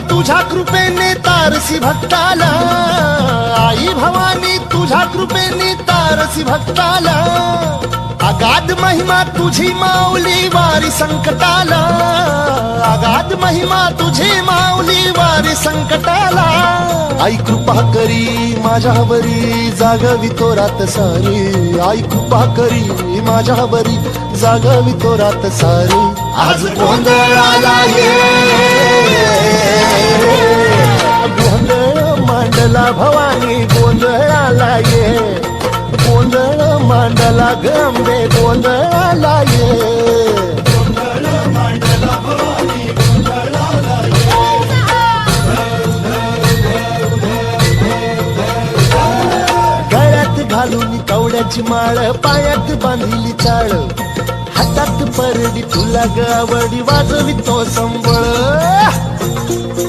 तुझ्या कृपेने तारसी भक्ताला, आई भवानी तुझ्या कृपेने तारसी भक्ताला, अगाध महिमा तुझी माऊली वारी संकटाला, अगाध महिमा तुझी माऊली वारी संकटाला. आई कृपा करी माझ्यावरी जागवी तो रात सारी, आई कृपा करी माझ्यावरी जागवी तो रात सारी. आज गोंधळाला ये, गोंधळ मांडला भवानी गोंधळाला ये, गोंधळ मांडला गंबे गोंधळाला ये, गोंधळ मांडला भवानी गोंधळाला ये. गळ्यात घालून कवड्याची माळ, पायात बांधिली चाळ, हातात परडी तुला गावडी वाजवी तो संबळ.